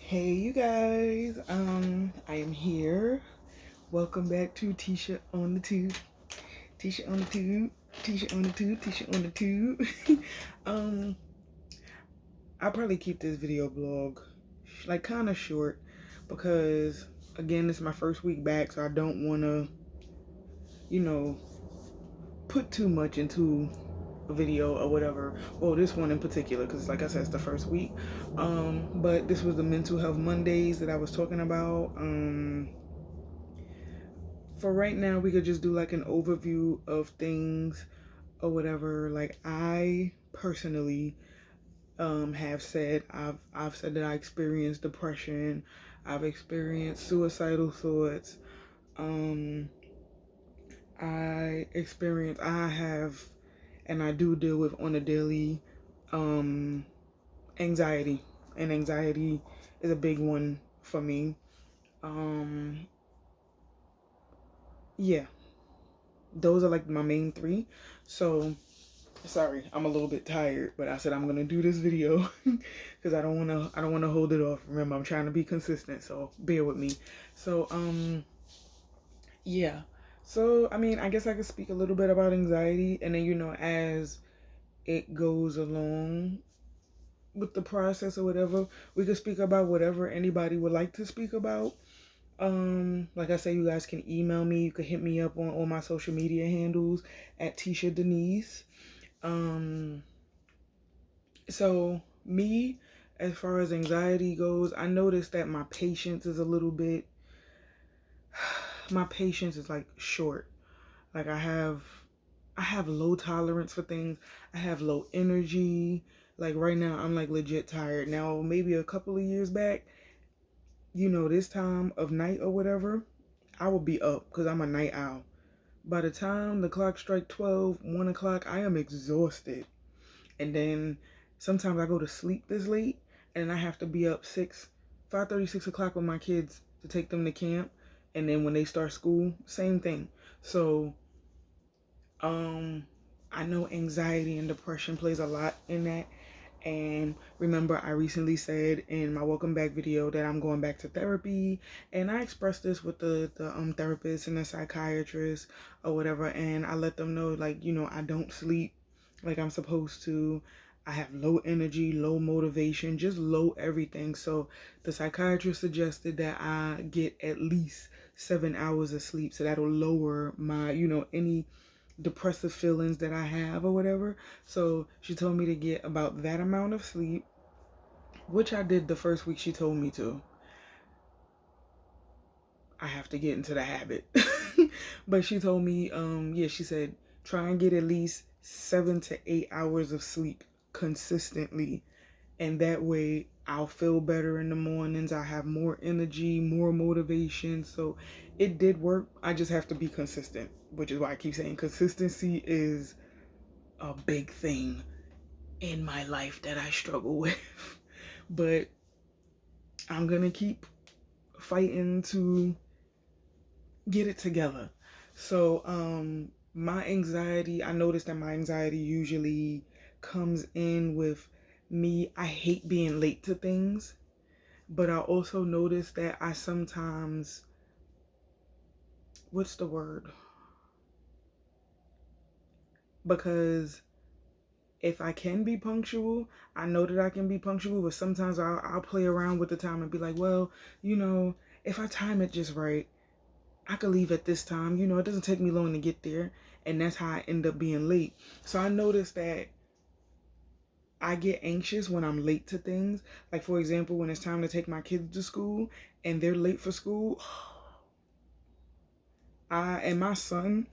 Hey you guys, I am here. Welcome back to Tisha on the Tube. Tisha on the Tube. Tisha on the Tube. Tisha on the Tube. um, I'll probably keep this video blog like kind of short because again, this is my first week back, so I don't want to, you know, put too much into a video or whatever. Well, this one in particular, because like I said, it's the first week. But this was the mental health Mondays that I was talking about. For right now, we could just do like an overview of things or whatever. Like I personally have said I've said that I experienced depression, I've experienced suicidal thoughts. Um, I have and I do deal with on a daily um anxiety, and anxiety is a big one for me. Um, yeah, those are like my main three. So sorry, I'm a little bit tired, but I said I'm gonna do this video because I don't wanna hold it off. Remember, I'm trying to be consistent, so bear with me. So yeah. So I mean, I guess I could speak a little bit about anxiety, and then as it goes along with the process or whatever, we could speak about whatever anybody would like to speak about. Like I said, you guys can email me. You can hit me up on all my social media handles at Tisha Denise. Um, so me, as far as anxiety goes, I noticed that my patience is a little bit, my patience is like short. Like I have low tolerance for things. I have low energy. Like right now, I'm like legit tired. Now, maybe a couple of years back, this time of night or whatever, I will be up because I'm a night owl. By the time the clock strike 12, 1 o'clock, I am exhausted. And then sometimes I go to sleep this late and I have to be up 5:30, 6 o'clock with my kids to take them to camp. And then when they start school, same thing. So, um, I know anxiety and depression plays a lot in that. And remember, I recently said in my welcome back video that I'm going back to therapy, and I expressed this with the therapist and the psychiatrist or whatever, and I let them know, like, I don't sleep like I'm supposed to. I have low energy, low motivation, just low everything. So the psychiatrist suggested that I get at least 7 hours of sleep, so that'll lower my, any depressive feelings that I have or whatever. So she told me to get about that amount of sleep, which I did the first week she told me to. I have to get into the habit. But she told me, yeah, she said, try and get at least 7 to 8 hours of sleep consistently. And that way I'll feel better in the mornings. I have more energy, more motivation. So it did work. I just have to be consistent, which is why I keep saying consistency is a big thing in my life that I struggle with. But I'm gonna keep fighting to get it together. So, my anxiety, I noticed that my anxiety usually comes in with me. I hate being late to things, but I also notice that I sometimes, what's the word? Because if I can be punctual, I know that I can be punctual, but sometimes I'll play around with the time and be like, well, if I time it just right, I could leave at this time. It doesn't take me long to get there. And that's how I end up being late. So I noticed that I get anxious when I'm late to things. Like, for example, when it's time to take my kids to school and they're late for school, and my son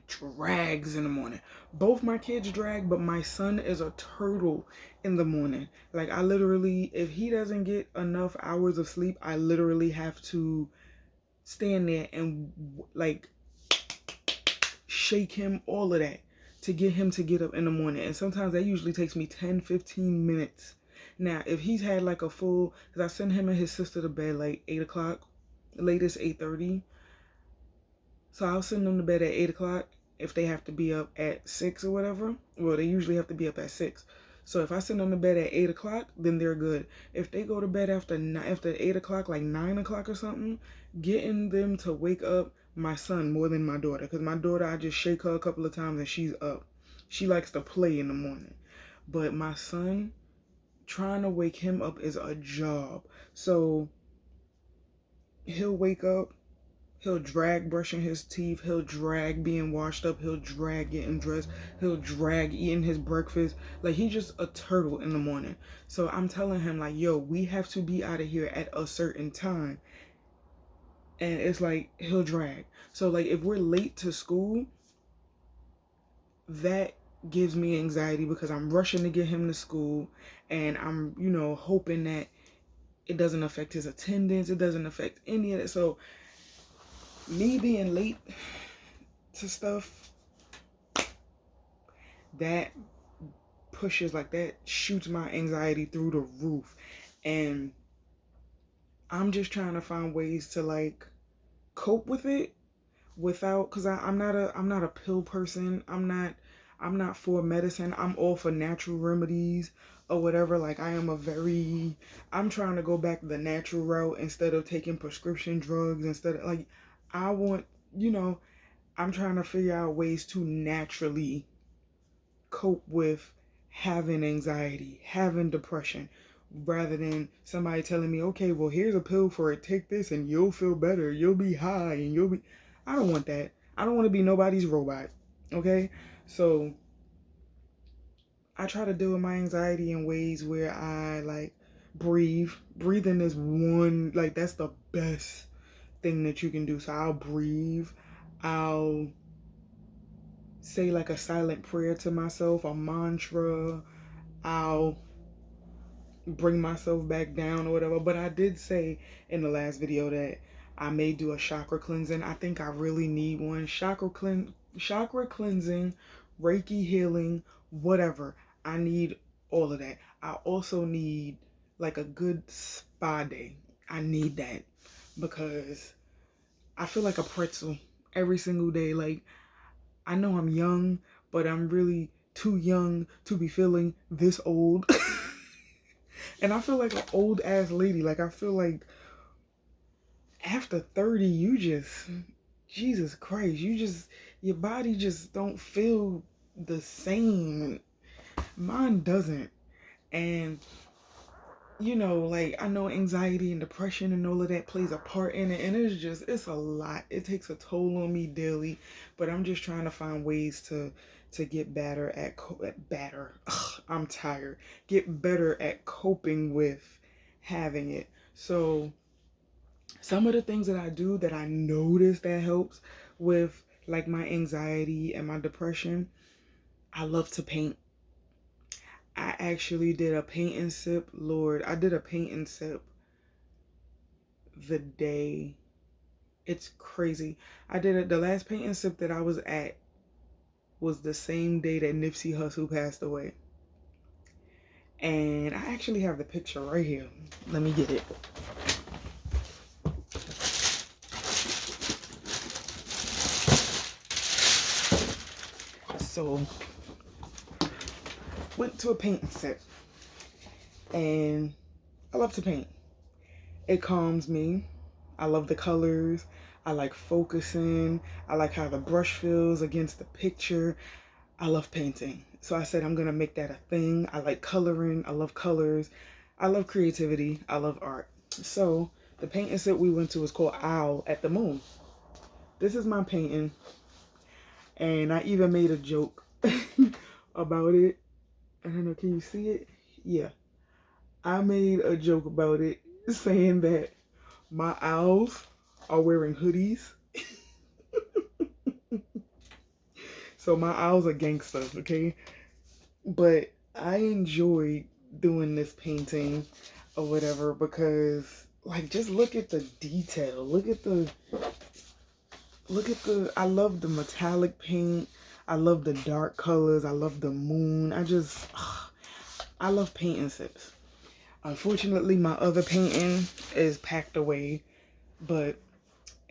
drags in the morning. Both my kids drag, but my son is a turtle in the morning. Like, I literally, if he doesn't get enough hours of sleep, I literally have to stand there and like shake him, all of that, to get him to get up in the morning. And sometimes that usually takes me 10-15 minutes. Now, if he's had like a full, because I send him and his sister to bed like 8 o'clock, latest 8:30. So I'll send them to bed at 8 o'clock if they have to be up at 6 or whatever. Well, they usually have to be up at 6. So if I send them to bed at 8 o'clock, then they're good. If they go to bed after 8 o'clock, like 9 o'clock or something, getting them to wake up my son more than my daughter. Because my daughter, I just shake her a couple of times and she's up. She likes to play in the morning. But my son, trying to wake him up is a job. So he'll wake up, he'll drag brushing his teeth, he'll drag being washed up, he'll drag getting dressed, he'll drag eating his breakfast. Like, he's just a turtle in the morning. So I'm telling him, like, yo, we have to be out of here at a certain time. And it's like, he'll drag. So, like, if we're late to school, that gives me anxiety because I'm rushing to get him to school, and I'm, hoping that it doesn't affect his attendance, it doesn't affect any of that. So me being late to stuff, that shoots my anxiety through the roof. And I'm just trying to find ways to, like, cope with it without, because I'm not a pill person. I'm not for medicine. I'm all for natural remedies or whatever. Like, I'm trying to go back the natural route instead of taking prescription drugs. Instead of, like, I want, I'm trying to figure out ways to naturally cope with having anxiety, having depression, rather than somebody telling me, okay, well, here's a pill for it, take this and you'll feel better, you'll be high, and I don't want that. I don't want to be nobody's robot. Okay? So I try to deal with my anxiety in ways where I, like, breathe. Breathing is one, like, that's the best thing that you can do. So I'll breathe. I'll say, like, a silent prayer to myself, a mantra. I'll bring myself back down or whatever. But I did say in the last video that I may do a chakra cleansing. I think I really need one. Chakra cleansing, Reiki healing, whatever. I need all of that. I also need, like, a good spa day. I need that because I feel like a pretzel every single day. Like, I know I'm young, but I'm really too young to be feeling this old. And I feel like an old ass lady. Like, I feel like after 30, Jesus Christ, your body just don't feel the same. Mine doesn't. And, like, I know anxiety and depression and all of that plays a part in it. And it's a lot. It takes a toll on me daily. But I'm just trying to find ways to get better at I'm tired. Get better at coping with having it. So some of the things that I do that I notice that helps with, like, my anxiety and my depression, I love to paint. I actually did a paint and sip. Lord, I did a paint and sip the day. It's crazy. I did it. The last paint and sip that I was at was the same day that Nipsey Hussle passed away. And I actually have the picture right here. Let me get it. So, went to a paint set, and I love to paint. It calms me. I love the colors. I like focusing. I like how the brush feels against the picture. I love painting. So I said I'm going to make that a thing. I like coloring. I love colors. I love creativity. I love art. So the painting set we went to was called Owl at the Moon. This is my painting. And I even made a joke about it. I don't know, can you see it? Yeah. I made a joke about it saying that my owls are wearing hoodies. So my owls are gangsters, okay? But I enjoyed doing this painting or whatever because, like, just look at the detail. I love the metallic paint. I love the dark colors. I love the moon. I love painting sets. Unfortunately, my other painting is packed away, but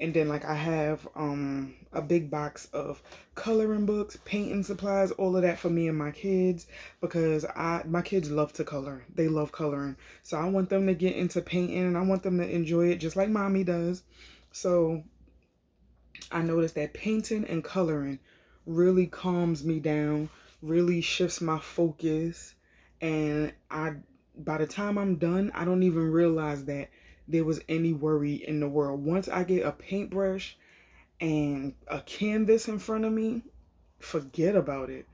And then like I have a big box of coloring books, painting supplies, all of that for me and my kids, because my kids love to color. They love coloring. So I want them to get into painting and I want them to enjoy it just like mommy does. So I noticed that painting and coloring really calms me down, really shifts my focus, and by the time I'm done, I don't even realize that there was any worry in the world. Once I get a paintbrush and a canvas in front of me, forget about it.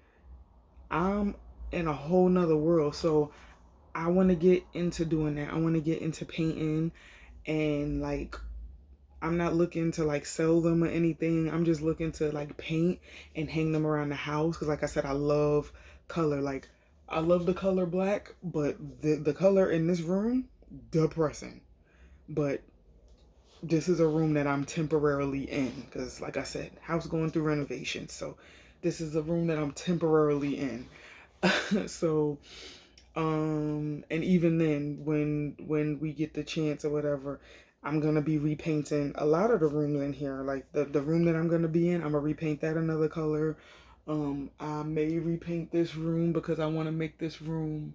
I'm in a whole nother world. So I want to get into doing that. I want to get into painting, and like I'm not looking to like sell them or anything. I'm just looking to like paint and hang them around the house. Cause like I said, I love color. Like I love the color black, but the color in this room, depressing. But this is a room that I'm temporarily in. Cause like I said, house going through renovation. So this is a room that I'm temporarily in. So and even then when we get the chance or whatever, I'm gonna be repainting a lot of the rooms in here. Like the room that I'm gonna be in, I'm gonna repaint that another color. I may repaint this room because I want to make this room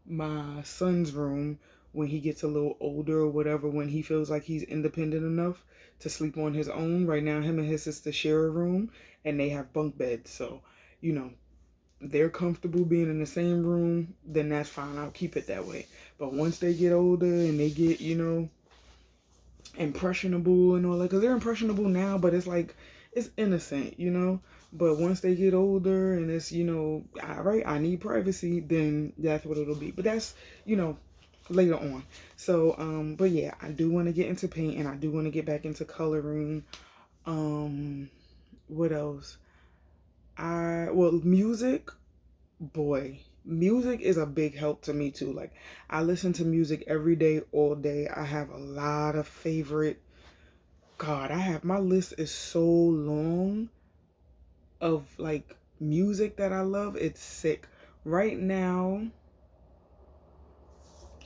my son's room when he gets a little older or whatever, when he feels like he's independent enough to sleep on his own. Right now him and his sister share a room and they have bunk beds, so you know, they're comfortable being in the same room, then that's fine. I'll keep it that way. But once they get older and they get, you know, impressionable and all that, because they're impressionable now, but it's like, it's innocent, you know? But once they get older and it's, you know, all right, I need privacy, then that's what it'll be. But that's, you know, later on. So, but yeah, I do want to get into paint and I do want to get back into coloring. What else? Music, boy, music is a big help to me too. Like I listen to music every day, all day. I have a lot of favorite. God, I have, my list is so long of like music that I love. It's sick. Right now,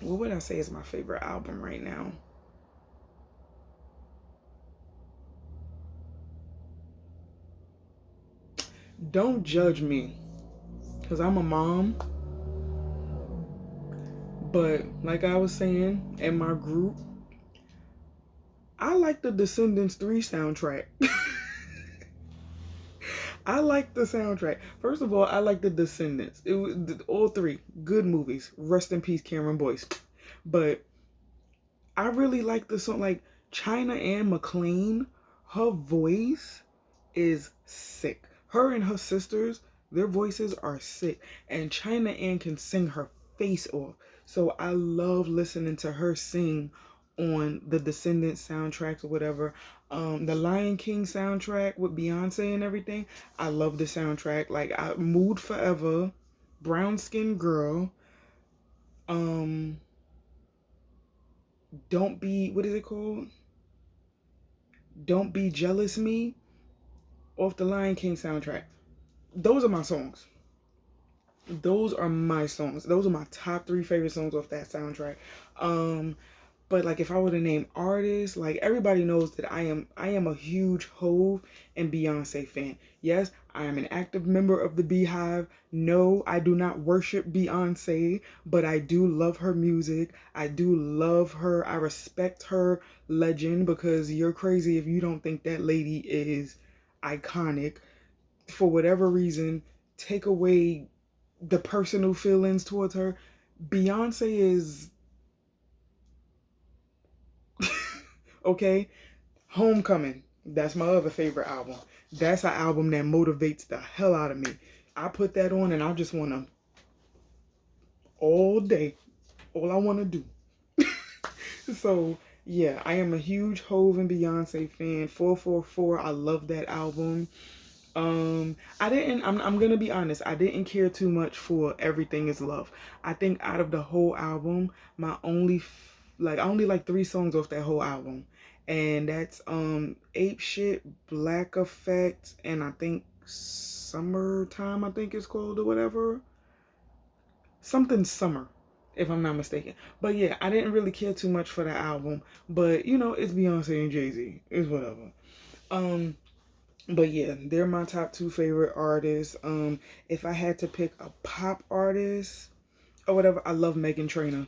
what would I say is my favorite album right now? Don't judge me, because I'm a mom. But like I was saying in my group, I like the Descendants 3 soundtrack. I like the soundtrack. First of all, I like the Descendants. It was all three good movies. Rest in peace, Cameron Boyce. But I really like the song. Like China Anne McClain, her voice is sick. Her and her sisters, their voices are sick, and China Anne can sing her face off. So I love listening to her sing on the Descendants soundtracks or whatever. The Lion King soundtrack with Beyonce and everything. I love the soundtrack. Like Mood Forever, Brown Skin Girl, um, Don't Be, what is it called? Don't Be Jealous Me, off the Lion King soundtrack. Those are my songs. Those are my songs. Those are my top three favorite songs off that soundtrack. Um, but like if I were to name artists, like everybody knows that I am a huge Hove and Beyonce fan. Yes, I am an active member of the Beehive. No, I do not worship Beyonce, but I do love her music. I do love her. I respect her legend, because you're crazy if you don't think that lady is iconic. For whatever reason, take away the personal feelings towards her. Beyonce is okay. Homecoming. That's my other favorite album. That's an album that motivates the hell out of me. I put that on and I just want to all day. All I want to do. So yeah, I am a huge Hove and Beyonce fan. 444. I love that album. I didn't, I'm gonna be honest, I didn't care too much for Everything Is Love. I think out of the whole album, my only like I only like three songs off that whole album. And that's Ape Shit, Black Effect, and I think Summertime, I think it's called, or whatever. Something Summer. if I'm not mistaken. But yeah, I didn't really care too much for the album. But you know, it's Beyonce and Jay-Z. It's whatever. Um, but yeah, they're my top two favorite artists. If I had to pick a pop artist or whatever, I love Meghan Trainor.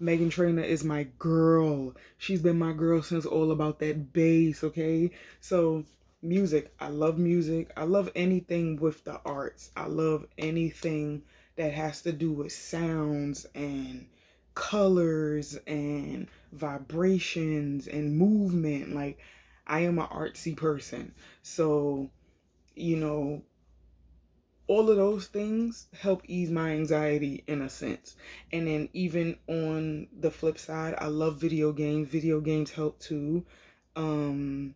Meghan Trainor is my girl. She's been my girl since All About That Bass, okay? So, music. I love music. I love anything with the arts. I love anything that has to do with sounds and colors and vibrations and movement. Like, I am an artsy person. So, you know, all of those things help ease my anxiety in a sense. And then even on the flip side, I love video games. Video games help too. Um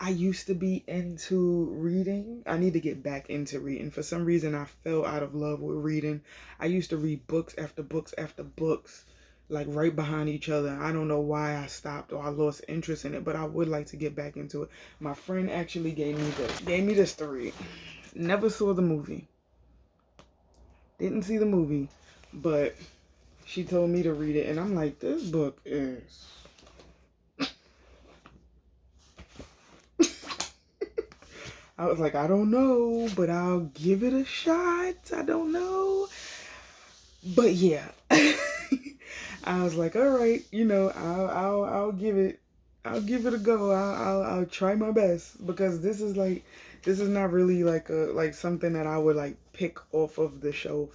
I used to be into reading. I need to get back into reading. For some reason I fell out of love with reading. I used to read books after books after books, like right behind each other. I don't know why I stopped or I lost interest in it, but I would like to get back into it. My friend actually gave me this to read. Never saw the movie. Didn't see the movie, but she told me to read it, and I'm like, this book is. I was like, I don't know, but I'll give it a shot. I don't know. But yeah. I was like, all right, I'll give it. I'll give it a go. I'll try my best, because this is not really like something that I would like pick off of the shelf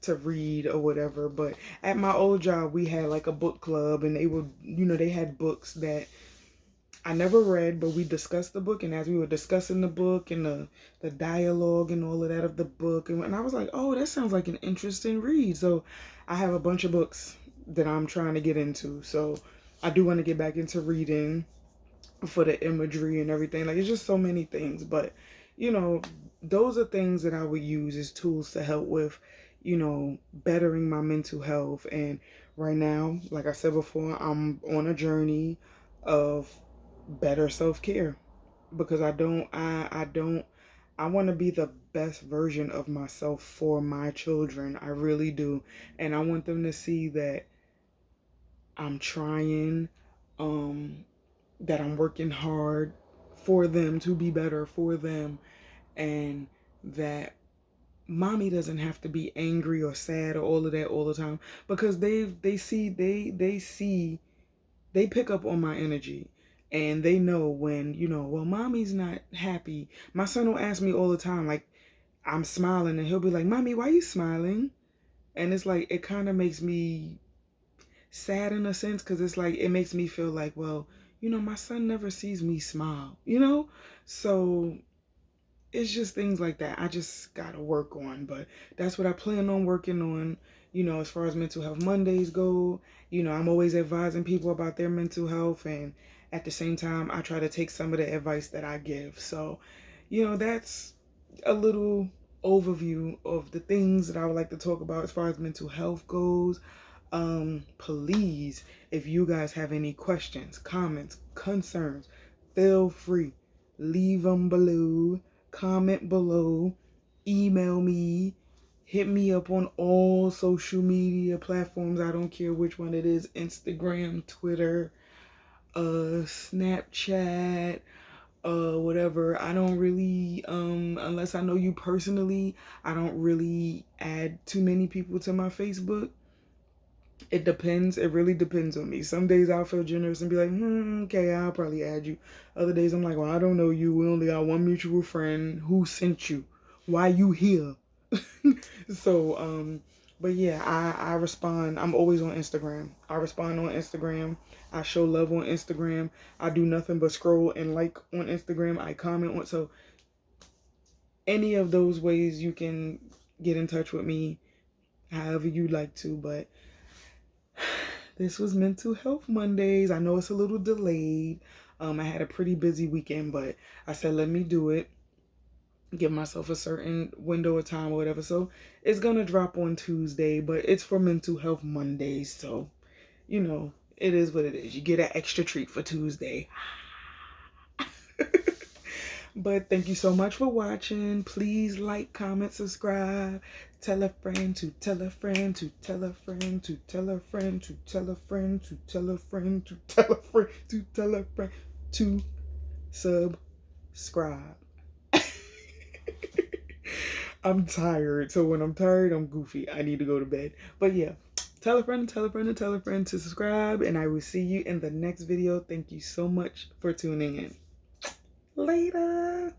to read or whatever. But at my old job, we had like a book club, and they had books that I never read, but we discussed the book, and as we were discussing the book and the dialogue and all of that of the book, and I was like, oh, that sounds like an interesting read. So I have a bunch of books that I'm trying to get into. So I do want to get back into reading for the imagery and everything. Like, it's just so many things. But, those are things that I would use as tools to help with, bettering my mental health. And right now, like I said before, I'm on a journey of better self-care, because I want to be the best version of myself for my children. I really do. And I want them to see that I'm trying, that I'm working hard for them to be better for them, and that mommy doesn't have to be angry or sad or all of that all the time, because they pick up on my energy, and they know when, well, mommy's not happy. My son will ask me all the time, like, I'm smiling, and he'll be like, mommy, why are you smiling? And it's like, it kind of makes me sad in a sense, because it's like, it makes me feel like, well, my son never sees me smile, so it's just things like that I just gotta work on. But that's what I plan on working on, as far as Mental Health Mondays go. I'm always advising people about their mental health, and at the same time I try to take some of the advice that I give. So, that's a little overview of the things that I would like to talk about as far as mental health goes. Please, if you guys have any questions, comments, concerns, feel free, leave them below, comment below, email me, hit me up on all social media platforms. I don't care which one it is: Instagram, Twitter, Snapchat, whatever. I don't really, unless I know you personally, I don't really add too many people to my Facebook. It depends. It really depends on me. Some days I'll feel generous and be like, okay, I'll probably add you. Other days I'm like, well, I don't know you. We only got one mutual friend. Who sent you? Why you here? So, but yeah, I respond. I'm always on Instagram. I respond on Instagram. I show love on Instagram. I do nothing but scroll and like on Instagram. I comment on. So any of those ways you can get in touch with me, however you like to. But this was Mental Health Mondays. I know it's a little delayed. I had a pretty busy weekend, but I said, let me do it. Give myself a certain window of time or whatever. So it's going to drop on Tuesday, but it's for Mental Health Mondays. So, it is what it is. You get an extra treat for Tuesday. But thank you so much for watching. Please like, comment, subscribe. tell a friend to tell a friend to tell a friend to tell a friend to tell a friend to tell a friend to tell a friend to tell a friend to subscribe. I'm tired, so when I'm tired, I'm goofy. I need to go to bed. But yeah, tell a friend, tell a friend, and tell a friend to subscribe, and I will see you in the next video. Thank you so much for tuning in. Later.